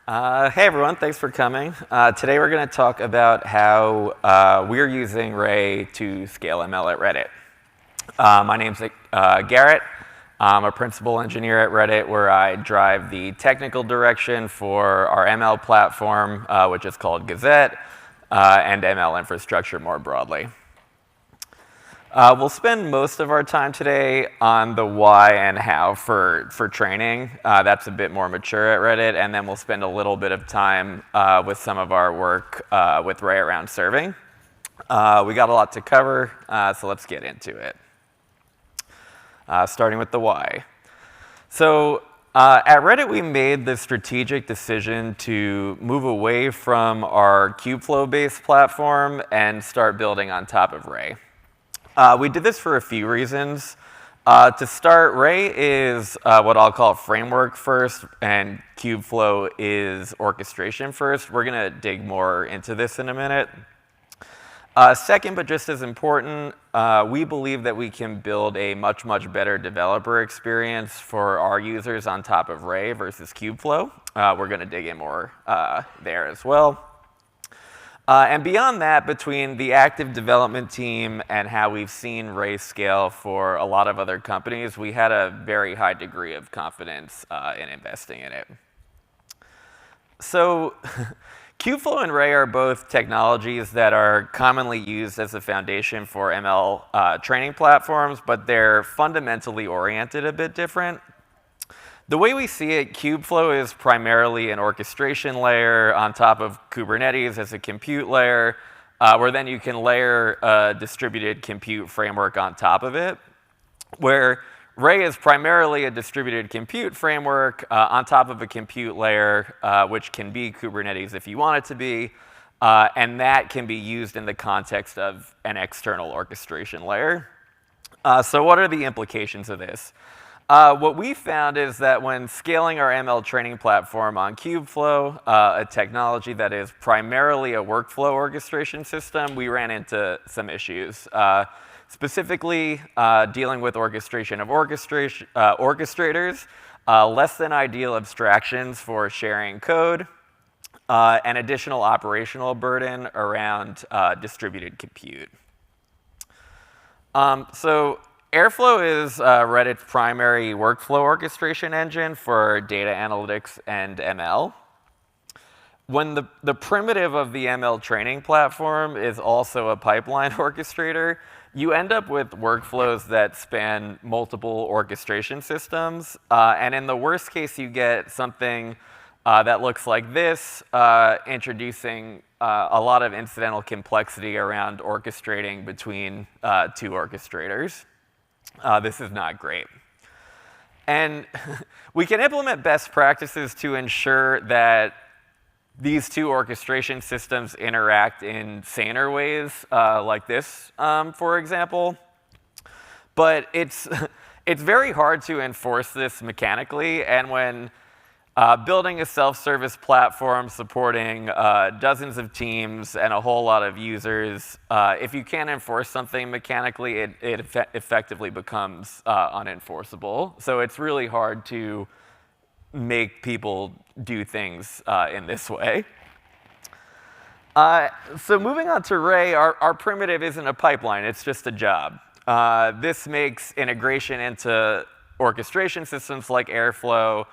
Hey everyone, thanks for coming. Today we're going to talk about how we're using Ray to scale ML at Reddit. My name's Garrett. I'm a principal engineer at Reddit where I drive the technical direction for our ML platform, which is called Gazette, and ML infrastructure more broadly. We'll spend most of our time today on the why and how for training. That's a bit more mature at Reddit, and then we'll spend a little bit of time with some of our work with Ray around serving. We got a lot to cover, so let's get into it. Starting with the why. So at Reddit, we made the strategic decision to move away from our Kubeflow-based platform and start building on top of Ray. We did this for a few reasons. To start, Ray is what I'll call framework first, and Kubeflow is orchestration first. We're going to dig more into this in a minute. Second, but just as important, we believe that we can build a much, much better developer experience for our users on top of Ray versus Kubeflow. We're going to dig in more there as well. And beyond that, between the active development team and how we've seen Ray scale for a lot of other companies, we had a very high degree of confidence in investing in it. So Kubeflow and Ray are both technologies that are commonly used as a foundation for ML training platforms, but they're fundamentally oriented a bit different. The way we see it, Kubeflow is primarily an orchestration layer on top of Kubernetes as a compute layer, where then you can layer a distributed compute framework on top of it, where Ray is primarily a distributed compute framework on top of a compute layer, which can be Kubernetes if you want it to be, and that can be used in the context of an external orchestration layer. So what are the implications of this? What we found is that when scaling our ML training platform on Kubeflow, a technology that is primarily a workflow orchestration system, we ran into some issues. Specifically, dealing with orchestration of orchestrators, less than ideal abstractions for sharing code, and additional operational burden around distributed compute. So Airflow is Reddit's primary workflow orchestration engine for data analytics and ML. When the primitive of the ML training platform is also a pipeline orchestrator, you end up with workflows that span multiple orchestration systems. And in the worst case, you get something that looks like this, introducing a lot of incidental complexity around orchestrating between two orchestrators. This is not great. And we can implement best practices to ensure that these two orchestration systems interact in saner ways, like this, for example. But it's very hard to enforce this mechanically, and when building a self-service platform supporting dozens of teams and a whole lot of users, if you can't enforce something mechanically, it effectively becomes unenforceable. So it's really hard to make people do things in this way. So moving on to Ray, our primitive isn't a pipeline, it's just a job. This makes integration into orchestration systems like Airflow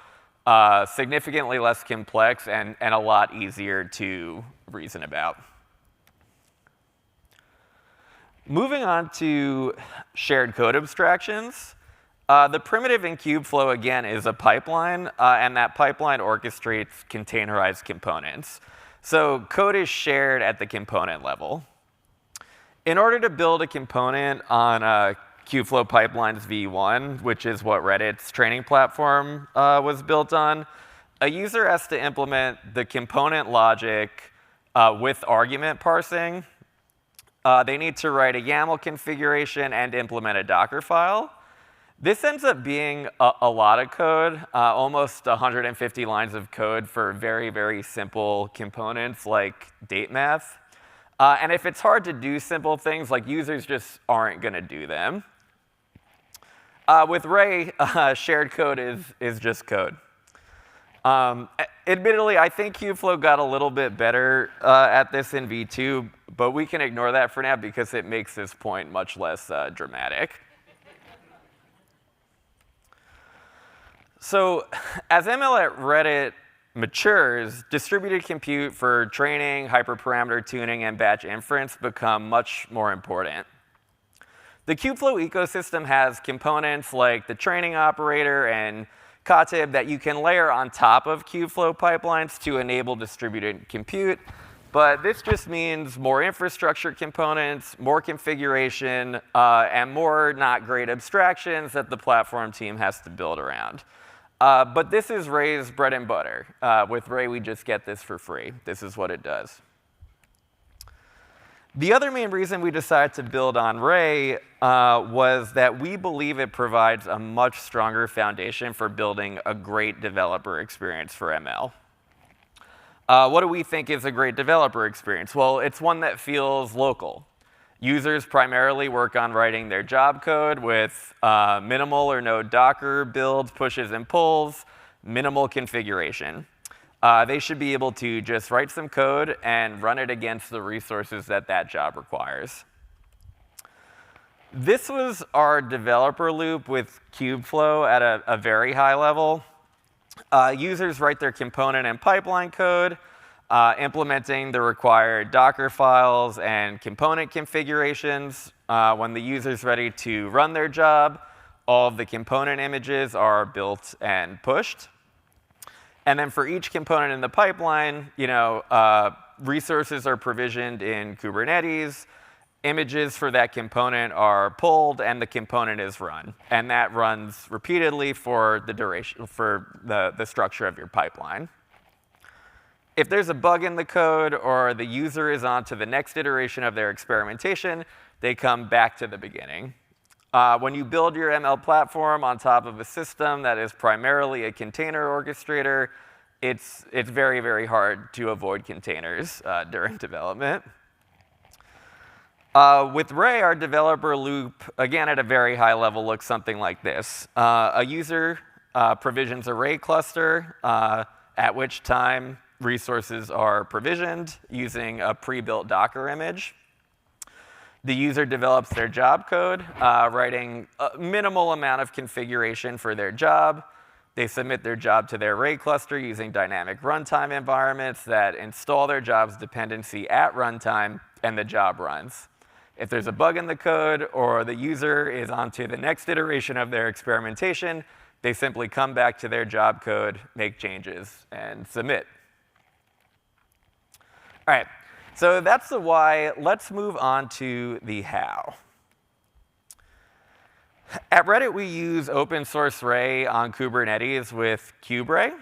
significantly less complex and a lot easier to reason about. Moving on to shared code abstractions. The primitive in Kubeflow, again, is a pipeline, and that pipeline orchestrates containerized components. So code is shared at the component level. In order to build a component on Kubeflow Pipelines v1, which is what Reddit's training platform was built on, a user has to implement the component logic with argument parsing. They need to write a YAML configuration and implement a Docker file. This ends up being a lot of code, almost 150 lines of code for very, very simple components like date math. And if it's hard to do simple things, like users just aren't going to do them. With Ray, shared code is just code. Admittedly, I think Kubeflow got a little bit better at this in V2, but we can ignore that for now because it makes this point much less dramatic. So as ML at Reddit matures, distributed compute for training, hyperparameter tuning, and batch inference become much more important. The Kubeflow ecosystem has components like the training operator and Katib that you can layer on top of Kubeflow pipelines to enable distributed compute. But this just means more infrastructure components, more configuration, and more not great abstractions that the platform team has to build around. But this is Ray's bread and butter. With Ray, we just get this for free. This is what it does. The other main reason we decided to build on Ray was that we believe it provides a much stronger foundation for building a great developer experience for ML. What do we think is a great developer experience? Well, it's one that feels local. Users primarily work on writing their job code with minimal or no Docker builds, pushes, and pulls, minimal configuration. They should be able to just write some code and run it against the resources that that job requires. This was our developer loop with Kubeflow at a very high level. Users write their component and pipeline code, implementing the required Docker files and component configurations. When the user's ready to run their job, all of the component images are built and pushed. And then for each component in the pipeline, resources are provisioned in Kubernetes. Images for that component are pulled, and the component is run. And that runs repeatedly for the duration, for the structure of your pipeline. If there's a bug in the code or the user is on to the next iteration of their experimentation, they come back to the beginning. When you build your ML platform on top of a system that is primarily a container orchestrator, it's very, very hard to avoid containers during development. With Ray, our developer loop, again at a very high level, looks something like this. A user provisions a Ray cluster, at which time resources are provisioned using a pre-built Docker image. The user develops their job code, writing a minimal amount of configuration for their job. They submit their job to their Ray cluster using dynamic runtime environments that install their job's dependency at runtime, and the job runs. If there's a bug in the code or the user is on to the next iteration of their experimentation, they simply come back to their job code, make changes, and submit. All right. So that's the why. Let's move on to the how. At Reddit, we use open source Ray on Kubernetes with KubeRay.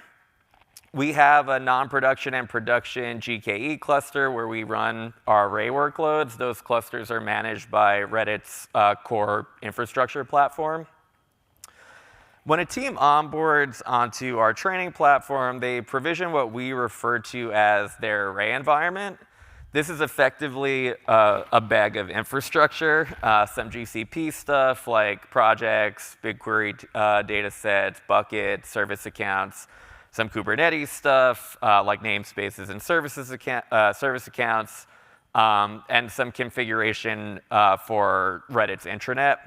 We have a non-production and production GKE cluster where we run our Ray workloads. Those clusters are managed by Reddit's core infrastructure platform. When a team onboards onto our training platform, they provision what we refer to as their Ray environment. This is effectively a bag of infrastructure, some GCP stuff like projects, BigQuery data sets, buckets, service accounts, some Kubernetes stuff like namespaces and service accounts, and some configuration for Reddit's intranet.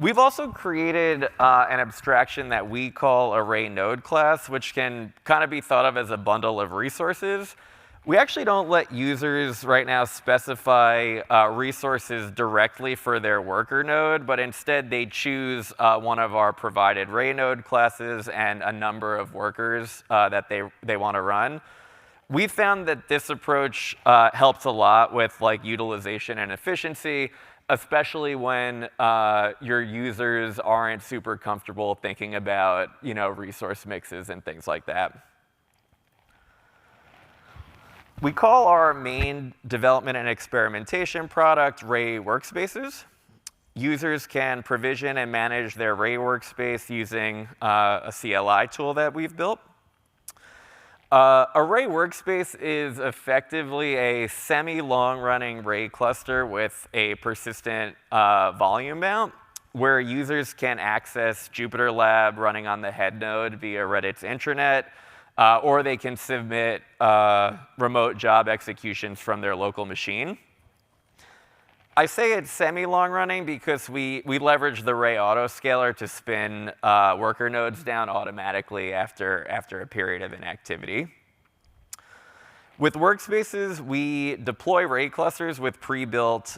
We've also created an abstraction that we call a Ray node class, which can kind of be thought of as a bundle of resources. We actually don't let users right now specify resources directly for their worker node, but instead they choose one of our provided Ray node classes and a number of workers that they want to run. We found that this approach helps a lot with utilization and efficiency, especially when your users aren't super comfortable thinking about resource mixes and things like that. We call our main development and experimentation product Ray Workspaces. Users can provision and manage their Ray workspace using a CLI tool that we've built. A Ray workspace is effectively a semi-long-running Ray cluster with a persistent volume mount. where users can access Jupyter Lab running on the head node via Reddit's intranet, or they can submit remote job executions from their local machine. I say it's semi-long running because we leverage the Ray autoscaler to spin worker nodes down automatically after a period of inactivity. With workspaces, we deploy Ray clusters with pre-built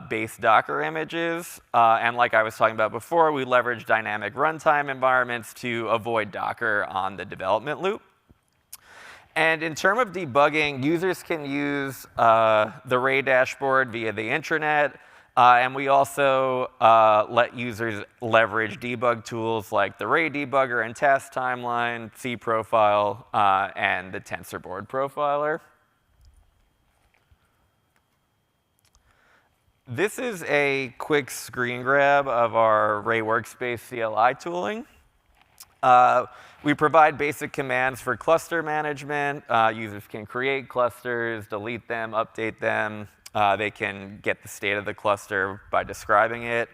base Docker images. And like I was talking about before, we leverage dynamic runtime environments to avoid Docker on the development loop. And in terms of debugging, users can use the Ray dashboard via the intranet. And we also let users leverage debug tools like the Ray debugger and task timeline, cProfile, and the TensorBoard profiler. This is a quick screen grab of our Ray Workspace CLI tooling. We provide basic commands for cluster management. Users can create clusters, delete them, update them. They can get the state of the cluster by describing it.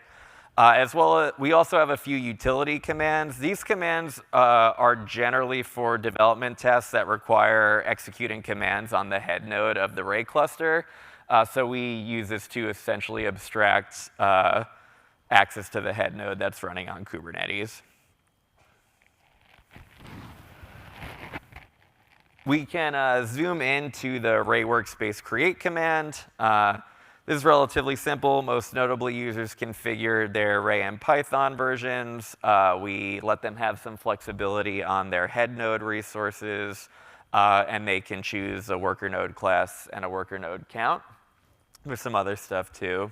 As well as, we also have a few utility commands. These commands are generally for development tests that require executing commands on the head node of the Ray cluster. So we use this to essentially abstract access to the head node that's running on Kubernetes. We can zoom into the Ray Workspace create command. This is relatively simple. Most notably, users configure their Ray and Python versions. We let them have some flexibility on their head node resources, and they can choose a worker node class and a worker node count. There's some other stuff too.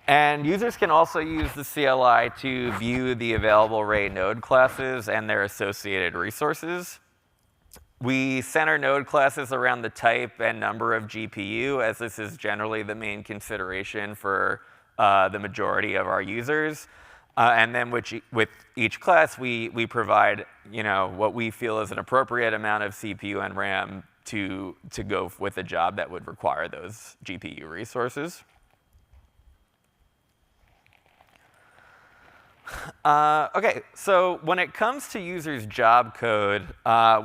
And users can also use the CLI to view the available Ray node classes and their associated resources. We center node classes around the type and number of GPU, as this is generally the main consideration for the majority of our users. And then with each class, we provide what we feel is an appropriate amount of CPU and RAM to go with a job that would require those GPU resources. OK, so when it comes to users' job code,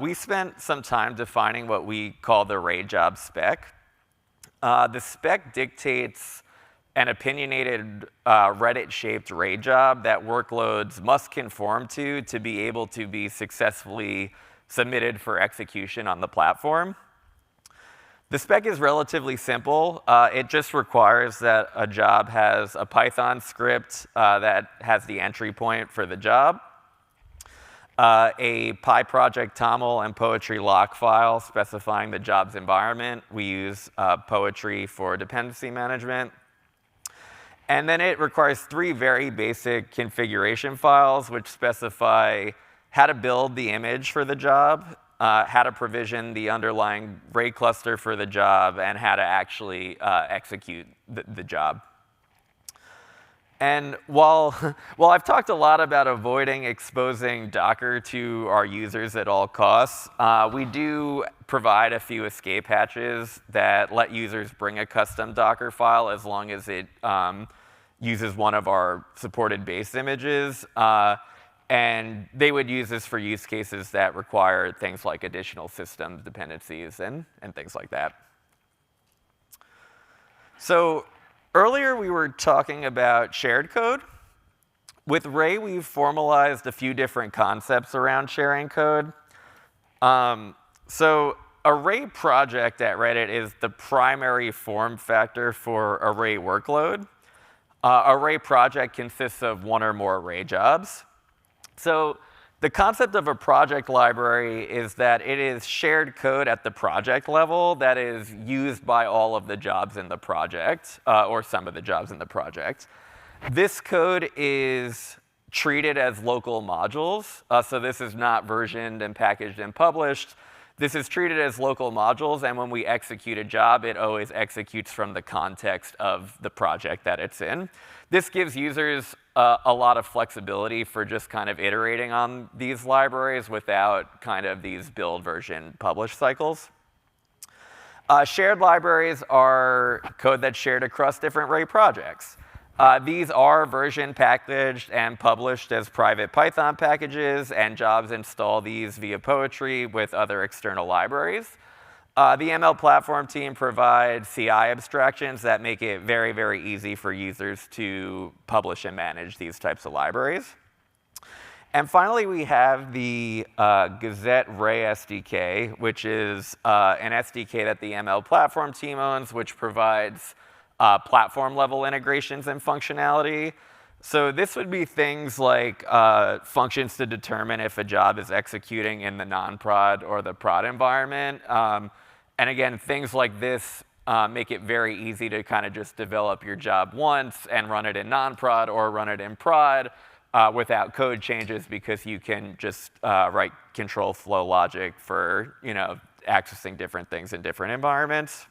we spent some time defining what we call the Ray job spec. The spec dictates an opinionated Reddit-shaped Ray job that workloads must conform to be able to be successfully submitted for execution on the platform. The spec is relatively simple. It just requires that a job has a Python script that has the entry point for the job, a PyProject TOML and Poetry lock file specifying the job's environment. We use Poetry for dependency management. And then it requires 3 very basic configuration files, which specify how to build the image for the job, how to provision the underlying Ray cluster for the job, and how to actually execute the job. And while I've talked a lot about avoiding exposing Docker to our users at all costs, we do provide a few escape hatches that let users bring a custom Docker file as long as it uses one of our supported base images. And they would use this for use cases that require things like additional system dependencies and things like that. So earlier we were talking about shared code. With Ray, we've formalized a few different concepts around sharing code. So a Ray project at Reddit is the primary form factor for a Ray workload. A Ray project consists of 1 or more Ray jobs. So the concept of a project library is that it is shared code at the project level that is used by all of the jobs in the project, or some of the jobs in the project. This code is treated as local modules. So this is not versioned and packaged and published. This is treated as local modules, and when we execute a job, it always executes from the context of the project that it's in. This gives users a lot of flexibility for just kind of iterating on these libraries without kind of these build version publish cycles. Shared libraries are code that's shared across different Ray projects. These are version packaged and published as private Python packages, and jobs install these via Poetry with other external libraries. The ML platform team provides CI abstractions that make it very, very easy for users to publish and manage these types of libraries. And finally, we have the Gazette Ray SDK, which is an SDK that the ML platform team owns, which provides platform-level integrations and functionality. So this would be things like functions to determine if a job is executing in the non-prod or the prod environment. And again, things like this make it very easy to kind of just develop your job once and run it in non-prod or run it in prod without code changes, because you can just write control flow logic for accessing different things in different environments.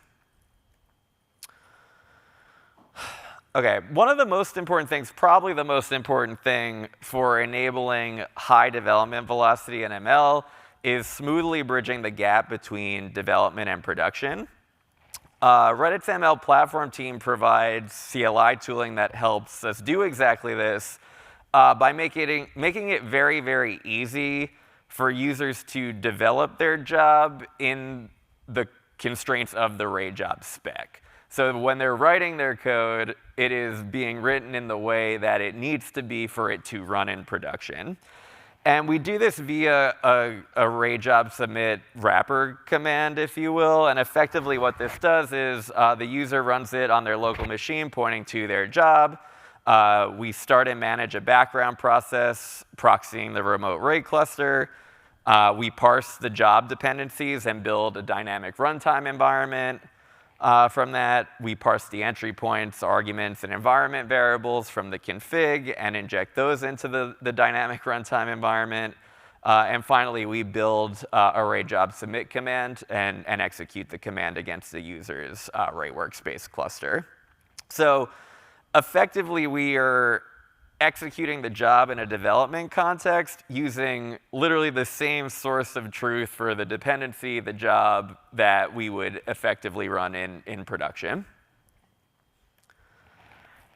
Okay, one of the most important things, probably the most important thing for enabling high development velocity in ML, is smoothly bridging the gap between development and production. Reddit's ML platform team provides CLI tooling that helps us do exactly this by making it very, very easy for users to develop their job in the constraints of the Ray job spec. So when they're writing their code, it is being written in the way that it needs to be for it to run in production. And we do this via a Ray job submit wrapper command, if you will. And effectively what this does is the user runs it on their local machine pointing to their job. We start and manage a background process proxying the remote Ray cluster. We parse the job dependencies and build a dynamic runtime environment. From that, we parse the entry points, arguments, and environment variables from the config and inject those into the dynamic runtime environment. And finally, we build a Ray job submit command and execute the command against the user's Ray workspace cluster. So effectively, we are executing the job in a development context using literally the same source of truth for the dependency, the job, that we would effectively run in production.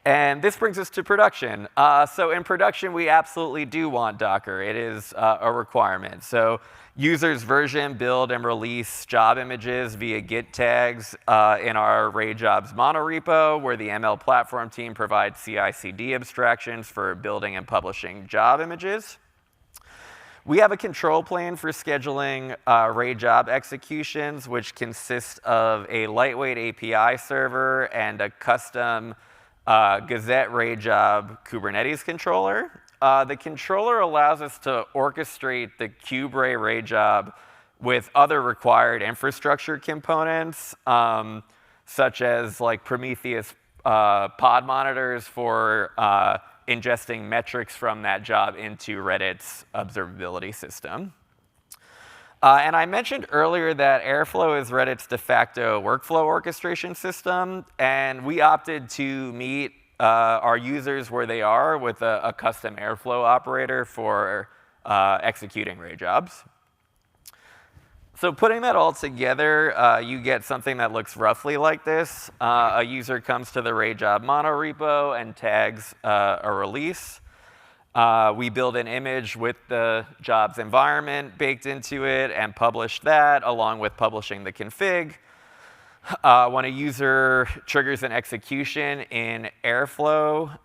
And this brings us to production. So in production, we absolutely do want Docker. It is a requirement. So users version, build, and release job images via Git tags in our Ray jobs monorepo, where the ML platform team provides CI/CD abstractions for building and publishing job images. We have a control plane for scheduling Ray job executions, which consists of a lightweight API server and a custom Gazette Ray job Kubernetes controller. The controller allows us to orchestrate the KubeRay Ray job with other required infrastructure components, such as like Prometheus pod monitors for ingesting metrics from that job into Reddit's observability system. And I mentioned earlier that Airflow is Reddit's de facto workflow orchestration system, and we opted to meet our users where they are with a custom Airflow operator for executing Ray jobs. So putting that all together, you get something that looks roughly like this. A user comes to the Ray job monorepo and tags a release. We build an image with the job's environment baked into it and publish that along with publishing the config. When a user triggers an execution in Airflow,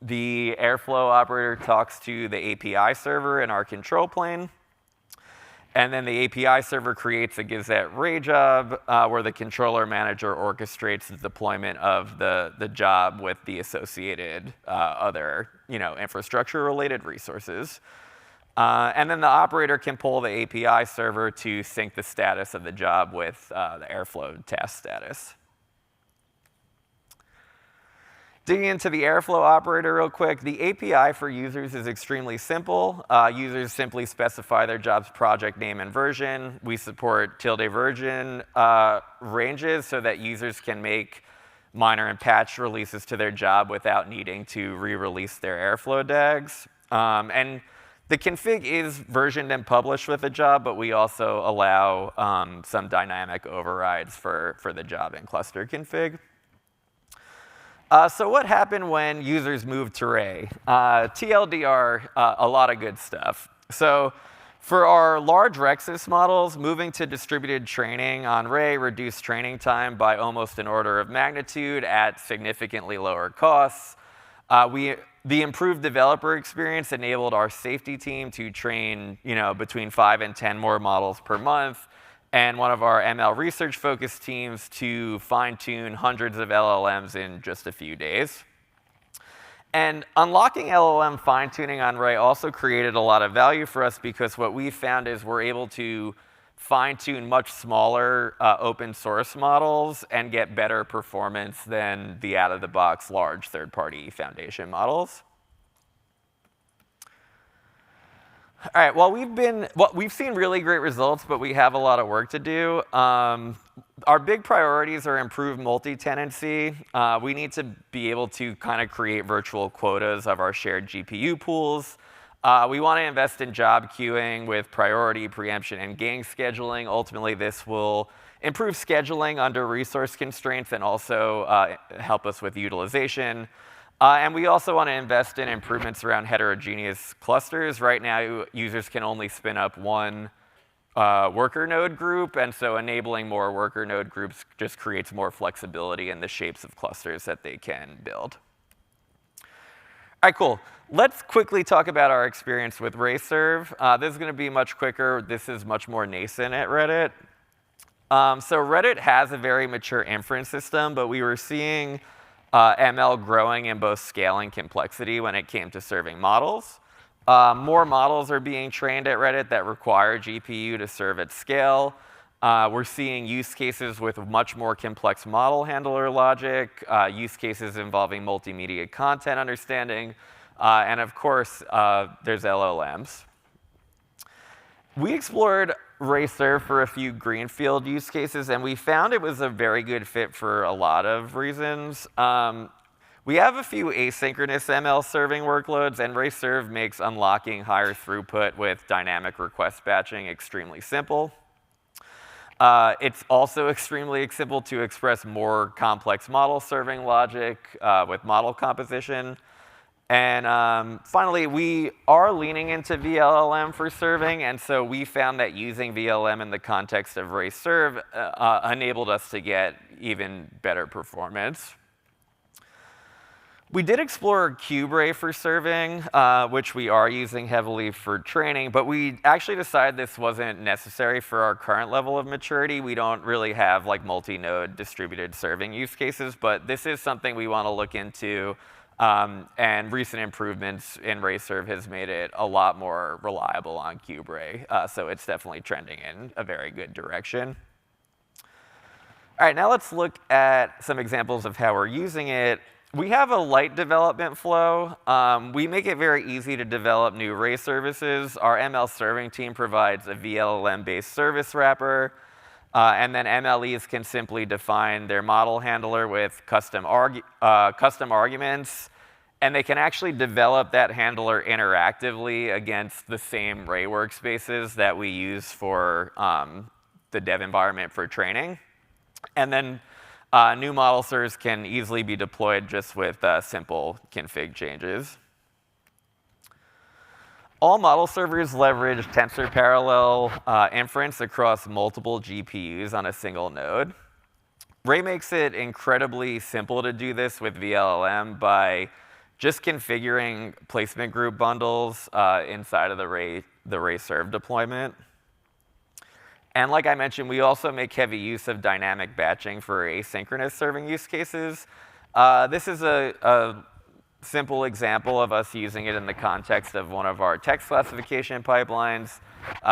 the Airflow operator talks to the API server in our control plane. And then the API server creates a Gazette Ray job where the controller manager orchestrates the deployment of the job with the associated other infrastructure-related resources. And then the operator can pull the API server to sync the status of the job with the Airflow task status. Digging into the Airflow operator real quick, the API for users is extremely simple. Users simply specify their job's project name and version. We support version ranges so that users can make minor and patch releases to their job without needing to re-release their Airflow tags. And the config is versioned and published with the job, but we also allow some dynamic overrides for the job and cluster config. So what happened when users moved to Ray? TLDR, a lot of good stuff. So for our large Rexus models, moving to distributed training on Ray reduced training time by almost an order of magnitude at significantly lower costs. The improved developer experience enabled our safety team to train between 5 and 10 more models per month, and one of our ML research-focused teams to fine-tune hundreds of LLMs in just a few days. And unlocking LLM fine-tuning on Ray also created a lot of value for us, because what we found is we're able to fine-tune much smaller open source models and get better performance than the out-of-the-box large third-party foundation models. All right, well, we've seen really great results, but we have a lot of work to do. Our big priorities are improved multi-tenancy. We need to be able to kind of create virtual quotas of our shared GPU pools. We want to invest in job queuing with priority, preemption, and gang scheduling. Ultimately, this will improve scheduling under resource constraints and also help us with utilization. And we also want to invest in improvements around heterogeneous clusters. Right now, users can only spin up one worker node group, and so enabling more worker node groups just creates more flexibility in the shapes of clusters that they can build. All right, cool. Let's quickly talk about our experience with Ray Serve. This is going to be much quicker. This is much more nascent at Reddit. So Reddit has a very mature inference system, but we were seeing ML growing in both scale and complexity when it came to serving models. More models are being trained at Reddit that require GPU to serve at scale. We're seeing use cases with much more complex model handler logic, use cases involving multimedia content understanding, and of course, there's LLMs. We explored Ray Serve for a few greenfield use cases, and we found it was a very good fit for a lot of reasons. We have a few asynchronous ML serving workloads, and Ray Serve makes unlocking higher throughput with dynamic request batching extremely simple. It's also extremely simple to express more complex model serving logic with model composition. And finally, we are leaning into VLLM for serving, and so we found that using VLM in the context of Ray Serve enabled us to get even better performance. We did explore KubeRay for serving, which we are using heavily for training, but we actually decided this wasn't necessary for our current level of maturity. We don't really have like multi-node distributed serving use cases, but this is something we want to look into. And recent improvements in Ray Serve has made it a lot more reliable on KubeRay, so it's definitely trending in a very good direction. All right, now let's look at some examples of how we're using it. We have a light development flow. We make it very easy to develop new Ray services. Our ML serving team provides a VLLM-based service wrapper. And then MLEs can simply define their model handler with custom arguments. And they can actually develop that handler interactively against the same Ray workspaces that we use for the dev environment for training. And then new model servers can easily be deployed just with simple config changes. All model servers leverage tensor parallel inference across multiple GPUs on a single node. Ray makes it incredibly simple to do this with VLLM by just configuring placement group bundles inside of the Ray Serve deployment. And like I mentioned, we also make heavy use of dynamic batching for asynchronous serving use cases. This is a simple example of us using it in the context of one of our text classification pipelines.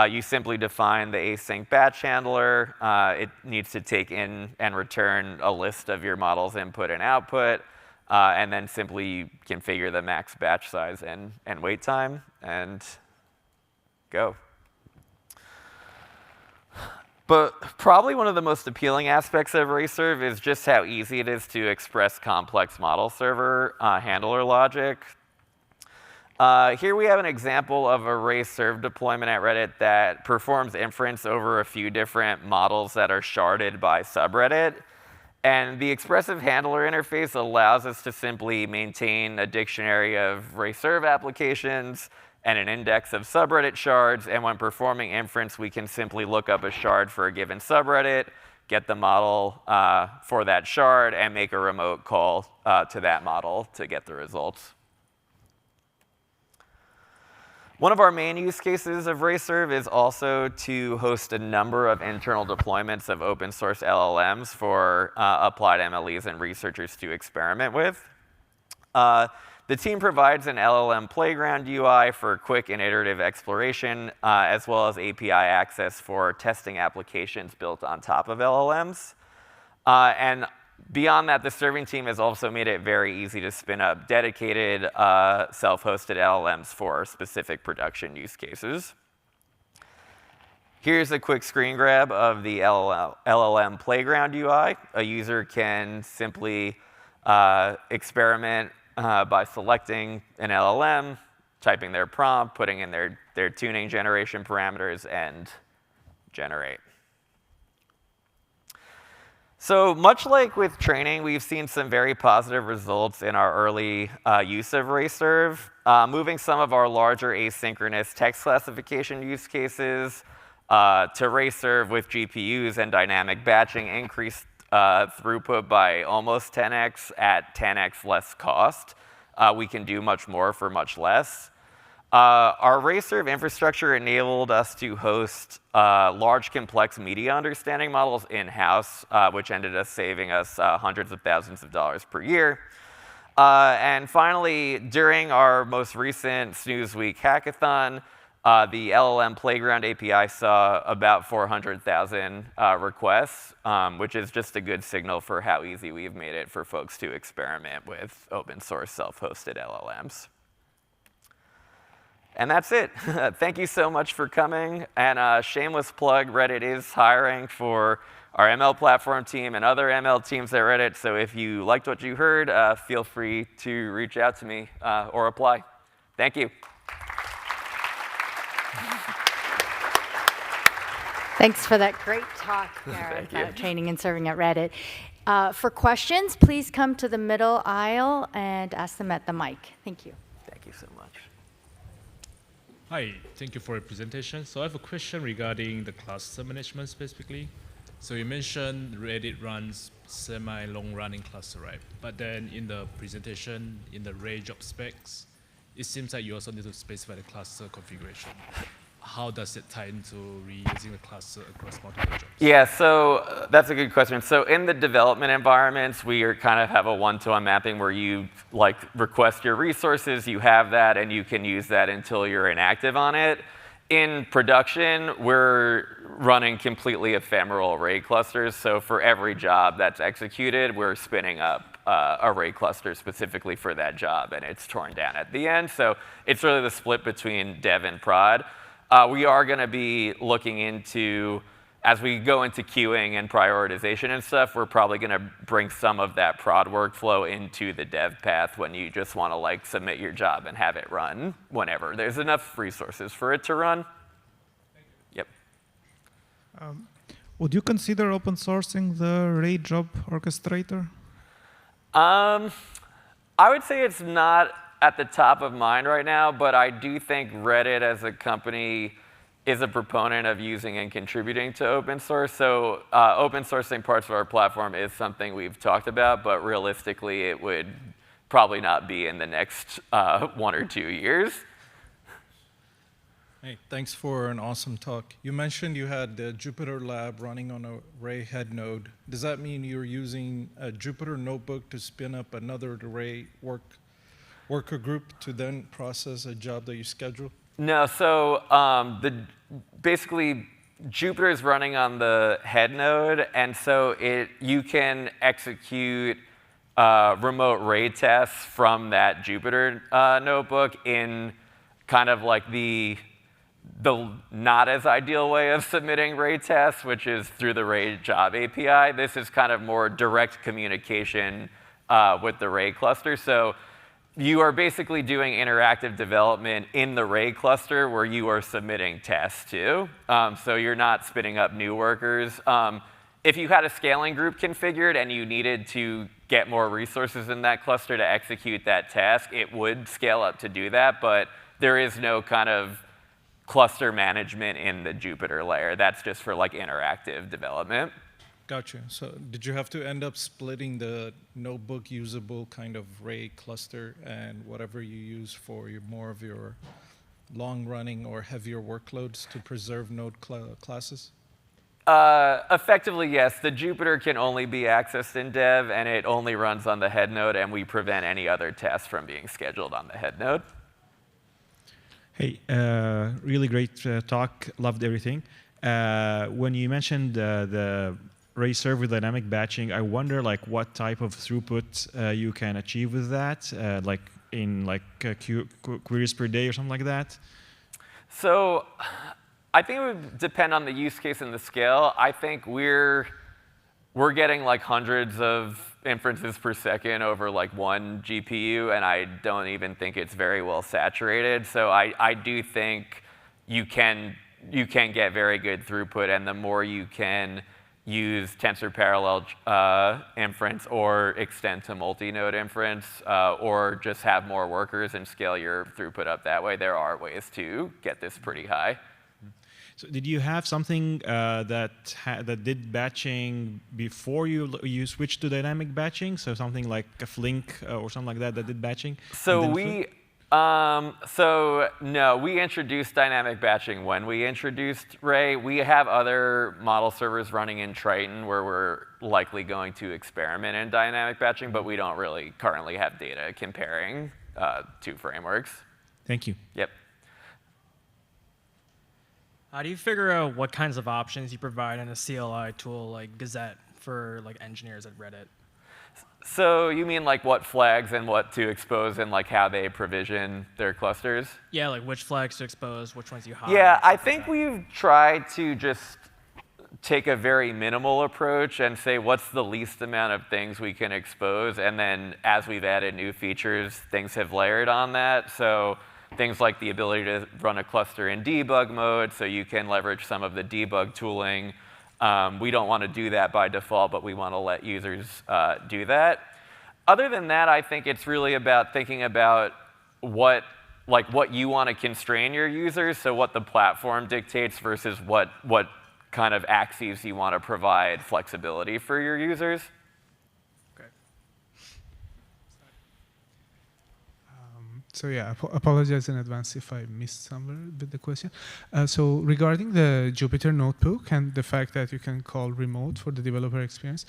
You simply define the async batch handler. It needs to take in and return a list of your model's input and output, and then simply configure the max batch size and wait time, and go. But probably one of the most appealing aspects of Ray Serve is just how easy it is to express complex model server handler logic. Here we have an example of a Ray Serve deployment at Reddit that performs inference over a few different models that are sharded by subreddit. And the Expressive Handler interface allows us to simply maintain a dictionary of Ray Serve applications and an index of subreddit shards. And when performing inference, we can simply look up a shard for a given subreddit, get the model for that shard, and make a remote call to that model to get the results. One of our main use cases of Ray Serve is also to host a number of internal deployments of open source LLMs for applied MLEs and researchers to experiment with. The team provides an LLM Playground UI for quick and iterative exploration, as well as API access for testing applications built on top of LLMs. And beyond that, the serving team has also made it very easy to spin up dedicated self-hosted LLMs for specific production use cases. Here's a quick screen grab of the LLM Playground UI. A user can simply experiment by selecting an LLM, typing their prompt, putting in their tuning generation parameters, and generate. So much like with training, we've seen some very positive results in our early use of Ray Serve. Moving some of our larger asynchronous text classification use cases to Ray Serve with GPUs and dynamic batching increased throughput by almost 10x at 10x less cost. We can do much more for much less. Our Ray Serve infrastructure enabled us to host large, complex media understanding models in-house, which ended up saving us hundreds of thousands of dollars per year. And finally, during our most recent Snooze Week hackathon, the LLM Playground API saw about 400,000 requests, which is just a good signal for how easy we've made it for folks to experiment with open source self-hosted LLMs. And that's it. Thank you so much for coming. And shameless plug, Reddit is hiring for our ML platform team and other ML teams at Reddit. So if you liked what you heard, feel free to reach out to me or apply. Thank you. Thanks for that great talk, Garrett, about training and serving at Reddit. For questions, please come to the middle aisle and ask them at the mic. Thank you. Thank you so much. Hi, thank you for your presentation. So I have a question regarding the cluster management specifically. So you mentioned Reddit runs semi-long running cluster, right? But then in the presentation, in the Ray job specs, it seems like you also need to specify the cluster configuration. How does it tie into reusing the cluster across multiple jobs? Yeah, so that's a good question. So in the development environments, we kind of have a one-to-one mapping where you request your resources, you have that, and you can use that until you're inactive on it. In production, we're running completely ephemeral array clusters. So for every job that's executed, we're spinning up array cluster specifically for that job, and it's torn down at the end. So it's really the split between dev and prod. We are going to be looking into, as we go into queuing and prioritization and stuff, we're probably going to bring some of that prod workflow into the dev path when you just want to submit your job and have it run whenever there's enough resources for it to run. Yep. Would you consider open sourcing the Ray job orchestrator? I would say it's not at the top of mind right now, but I do think Reddit as a company is a proponent of using and contributing to open source. So open sourcing parts of our platform is something we've talked about, but realistically it would probably not be in the next 1 or 2 years. Hey, thanks for an awesome talk. You mentioned you had the Jupyter lab running on a Ray head node. Does that mean you're using a Jupyter notebook to spin up another Ray worker group to then process a job that you schedule? No, so basically Jupyter is running on the head node, and so you can execute remote Ray tests from that Jupyter notebook in kind of like the not as ideal way of submitting Ray tests, which is through the Ray job API. This is kind of more direct communication with the Ray cluster. So you are basically doing interactive development in the Ray cluster where you are submitting tests to. So you're not spinning up new workers. if you had a scaling group configured and you needed to get more resources in that cluster to execute that task, it would scale up to do that, but there is no kind of cluster management in the Jupyter layer. That's just for like interactive development. Gotcha. So did you have to end up splitting the notebook usable kind of Ray cluster and whatever you use for more of your long-running or heavier workloads to preserve node classes? Effectively, yes. The Jupyter can only be accessed in dev, and it only runs on the head node, and we prevent any other tasks from being scheduled on the head node. Hey, really great talk. Loved everything. When you mentioned the Ray Serve with dynamic batching, I wonder like what type of throughput you can achieve with that, like in like queries per day or something like that. So I think it would depend on the use case and the scale. I think we're getting like hundreds of inferences per second over like one GPU, and I don't even think it's very well saturated. So I do think you can get very good throughput, and the more you can use tensor parallel inference or extend to multi-node inference, or just have more workers and scale your throughput up that way, there are ways to get this pretty high. So did you have something that did batching before you switched to dynamic batching? So something like a Flink or something like that did batching? So no, we introduced dynamic batching when we introduced Ray. We have other model servers running in Triton where we're likely going to experiment in dynamic batching, but we don't really currently have data comparing two frameworks. Thank you. Yep. How do you figure out what kinds of options you provide in a CLI tool like Gazette for like engineers at Reddit? So you mean like what flags and what to expose and like how they provision their clusters? Yeah, like which flags to expose, which ones you hide. Yeah, I think we've tried to just take a very minimal approach and say what's the least amount of things we can expose, and then as we've added new features, things have layered on that. So things like the ability to run a cluster in debug mode, so you can leverage some of the debug tooling. We don't want to do that by default, but we want to let users do that. Other than that, I think it's really about thinking about what you want to constrain your users, so what the platform dictates versus what kind of axes you want to provide flexibility for your users. So yeah, apologize in advance if I missed somewhere with the question. So regarding the Jupyter Notebook and the fact that you can call remote for the developer experience,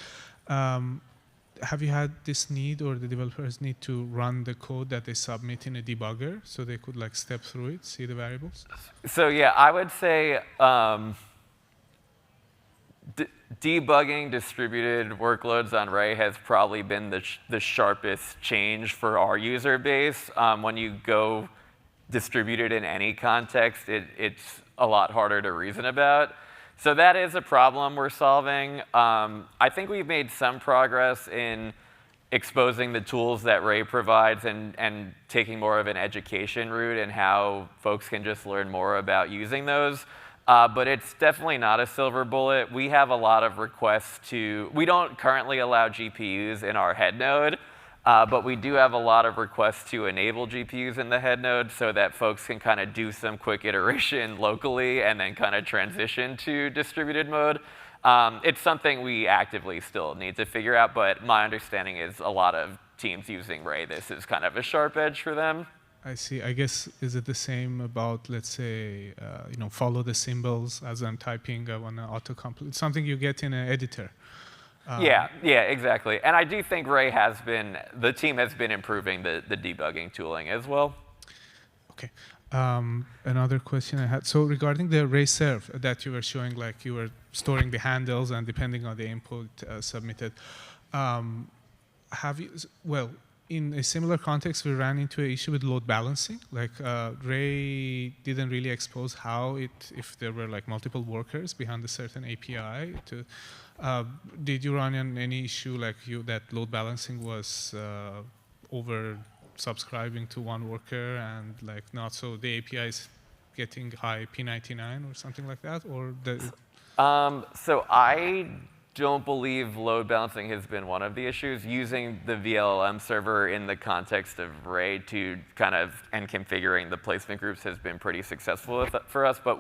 have you had this need, or the developers need to run the code that they submit in a debugger so they could like step through it, see the variables? So yeah, I would say debugging distributed workloads on Ray has probably been the sharpest change for our user base. When you go distributed in any context, it's a lot harder to reason about. So that is a problem we're solving. I think we've made some progress in exposing the tools that Ray provides and taking more of an education route and how folks can just learn more about using those. But it's definitely not a silver bullet. We have a lot of requests we don't currently allow GPUs in our head node, but we do have a lot of requests to enable GPUs in the head node so that folks can kind of do some quick iteration locally and then kind of transition to distributed mode. It's something we actively still need to figure out, but my understanding is a lot of teams using Ray, this is kind of a sharp edge for them. I see. I guess, is it the same about, let's say, follow the symbols as I'm typing? I want to autocomplete. It's something you get in an editor. Yeah, exactly. And I do think Ray the team has been improving the debugging tooling as well. Okay. Another question I had. So regarding the Ray Serve that you were showing, like you were storing the handles and depending on the input submitted, in a similar context, we ran into an issue with load balancing. Like Ray didn't really expose how if there were like multiple workers behind a certain API. Did you run into any issue like that load balancing was over subscribing to one worker and like not, so the API is getting high P99 or something like that, or the? So I don't believe load balancing has been one of the issues. Using the VLLM server in the context of Ray to and configuring the placement groups has been pretty successful for us, but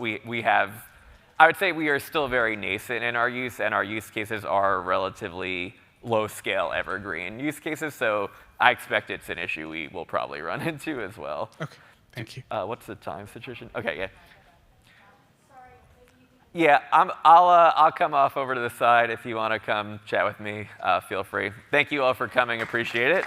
I would say we are still very nascent in our use, and our use cases are relatively low-scale evergreen use cases, so I expect it's an issue we will probably run into as well. Okay, thank you. What's the time situation? Okay, yeah. Yeah, I'll come off over to the side if you want to come chat with me. Feel free. Thank you all for coming. Appreciate it.